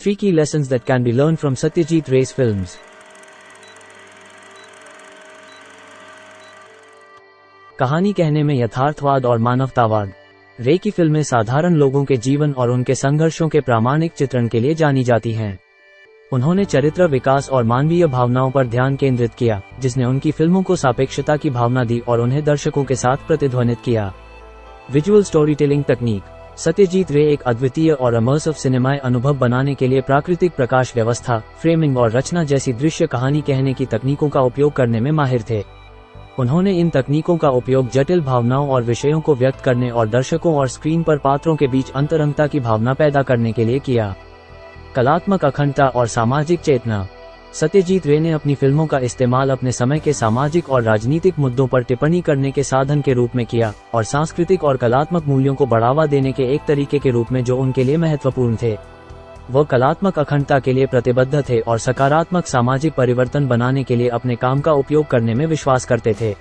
3 key lessons that can be learned from Satyajit Ray's films. कहानी कहने में यथार्थवाद और मानवतावाद। रे की फिल्में साधारण लोगों के जीवन और उनके संघर्षों के प्रामाणिक चित्रण के लिए जानी जाती हैं। उन्होंने चरित्र विकास और मानवीय भावनाओं पर ध्यान केंद्रित किया, जिसने उनकी फिल्मों को सापेक्षता की भावना दी और उन्हें दर्शकों के साथ प्रतिध्वनित किया। विजुअल स्टोरी टेलिंग तकनीक। सत्यजीत रे एक अद्वितीय और इमर्सिव सिनेमाई अनुभव बनाने के लिए प्राकृतिक प्रकाश व्यवस्था, फ्रेमिंग और रचना जैसी दृश्य कहानी कहने की तकनीकों का उपयोग करने में माहिर थे। उन्होंने इन तकनीकों का उपयोग जटिल भावनाओं और विषयों को व्यक्त करने और दर्शकों और स्क्रीन पर पात्रों के बीच अंतरंगता की भावना पैदा करने के लिए किया। कलात्मक अखंडता और सामाजिक चेतना। सत्यजीत रे ने अपनी फिल्मों का इस्तेमाल अपने समय के सामाजिक और राजनीतिक मुद्दों पर टिप्पणी करने के साधन के रूप में किया और सांस्कृतिक और कलात्मक मूल्यों को बढ़ावा देने के एक तरीके के रूप में जो उनके लिए महत्वपूर्ण थे। वह कलात्मक अखंडता के लिए प्रतिबद्ध थे और सकारात्मक सामाजिक परिवर्तन बनाने के लिए अपने काम का उपयोग करने में विश्वास करते थे।